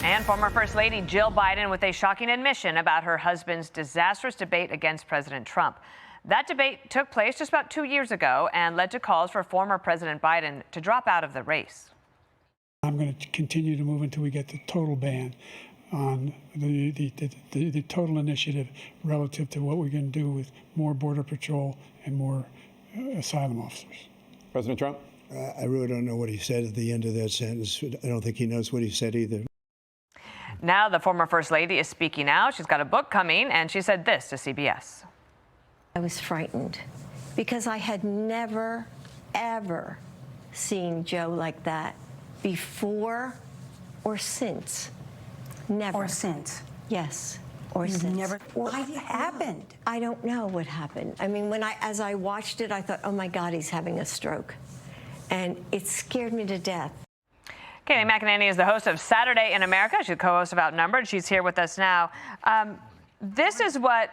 And former First Lady Jill Biden with a shocking admission about her husband's disastrous debate against President Trump. That debate took place just about 2 years ago and led to calls for former President Biden to drop out of the race. I'm going to continue to move until we get the total ban on the total initiative relative to what we're going to do with more Border Patrol and more asylum officers. President Trump? I really don't know what he said at the end of that sentence. I don't think he knows what he said either. Now the former First Lady is speaking out. She's got a book coming, and she said this to CBS. I was frightened because I had never, ever seen Joe like that before or since. Never. Or since? Yes. Or since. Never. What happened? I don't know what happened. I mean, as I watched it, I thought, oh my God, he's having a stroke. And it scared me to death. Kayleigh McEnany is the host of Saturday in America. She's co-host of Outnumbered. She's here with us now. This is what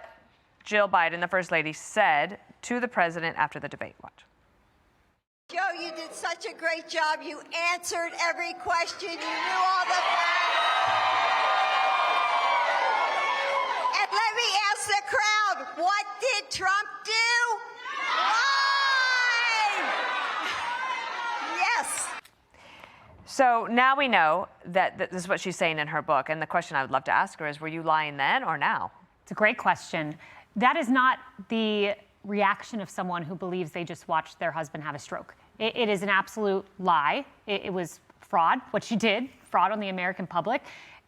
Jill Biden, the First Lady, said to the president after the debate. Watch. Joe, you did such a great job. You answered every question. You knew all the facts. And let me ask the crowd, what did Trump do? Lie! Yes. So now we know that this is what she's saying in her book. And the question I would love to ask her is, were you lying then or now? It's a great question. That is not the reaction of someone who believes they just watched their husband have a stroke. It is an absolute lie. It was fraud, what she did, fraud on the American public.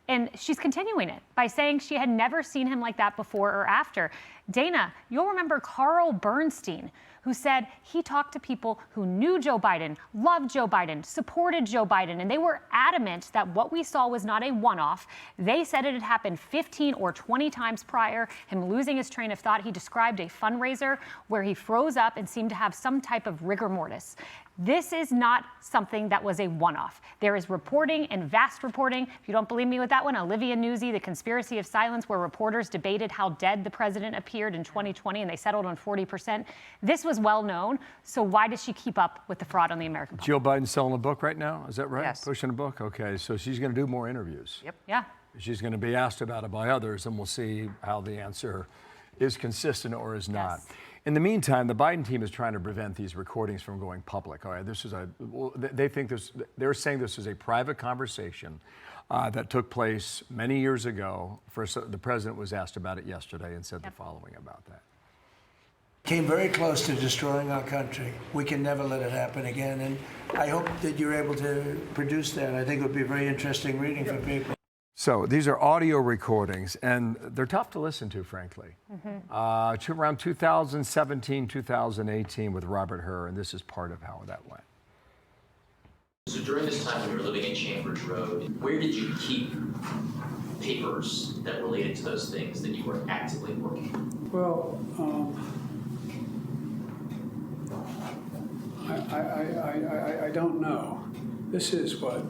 And she's continuing it by saying she had never seen him like that before or after. Dana, you'll remember Carl Bernstein, who said he talked to people who knew Joe Biden, loved Joe Biden, supported Joe Biden, and they were adamant that what we saw was not a one-off. They said it had happened 15 or 20 times prior, him losing his train of thought. He described a fundraiser where he froze up and seemed to have some type of rigor mortis. This is not something that was a one-off. There is reporting and vast reporting. If you don't believe me with that one, Olivia Nuzzi, The Conspiracy of Silence, where reporters debated how dead the president appeared in 2020 and they settled on 40%. This was well known. So why does she keep up with the fraud on the American public? Jill Biden's selling a book right now? Is that right? Yes. Pushing a book? Okay, so she's going to do more interviews. Yep. Yeah. She's going to be asked about it by others, and we'll see how the answer is consistent or is not. Yes. In the meantime, the Biden team is trying to prevent these recordings from going public. All right, they're saying this is a private conversation that took place many years ago. The president was asked about it yesterday and said the following about that. Came very close to destroying our country. We can never let it happen again. And I hope that you're able to produce that. I think it would be very interesting reading for people. So these are audio recordings, and they're tough to listen to, frankly. Around 2017, 2018 with Robert Hur, and this is part of how that went. So during this time when you were living in Chambers Road, where did you keep papers that related to those things that you were actively working on? Well, I don't know. This is what,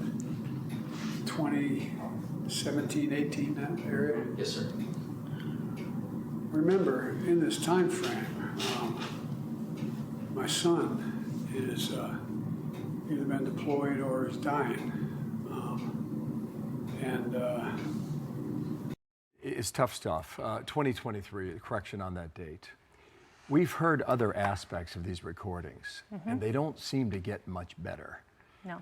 2017, 18, that area? Yes, sir. Remember, in this time frame, my son is either been deployed or is dying. It's tough stuff. 2023, correction on that date. We've heard other aspects of these recordings, and they don't seem to get much better. No.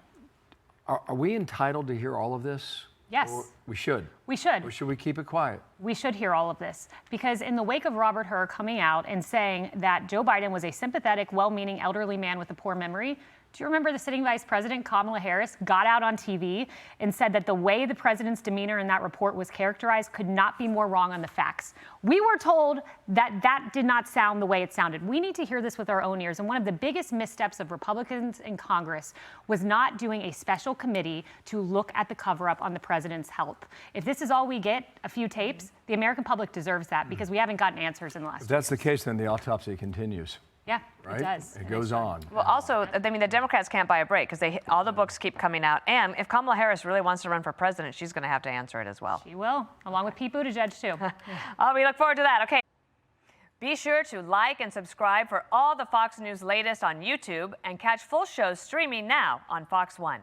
Are we entitled to hear all of this? Yes. Or we should. We should. Or should we keep it quiet? We should hear all of this, because in the wake of Robert Hur coming out and saying that Joe Biden was a sympathetic, well-meaning elderly man with a poor memory, do you remember the sitting vice president, Kamala Harris, got out on TV and said that the way the president's demeanor in that report was characterized could not be more wrong on the facts? We were told that that did not sound the way it sounded. We need to hear this with our own ears. And one of the biggest missteps of Republicans in Congress was not doing a special committee to look at the cover-up on the president's health. If this is all we get, a few tapes, the American public deserves that, because we haven't gotten answers in the last If that's the case, then the autopsy continues. Yeah, right? It does. It goes on. Well, also, I mean, the Democrats can't buy a break because all the books keep coming out. And if Kamala Harris really wants to run for president, she's going to have to answer it as well. She will, along with Pete Buttigieg, too. Oh, we look forward to that. Okay. Be sure to like and subscribe for all the Fox News latest on YouTube and catch full shows streaming now on Fox One.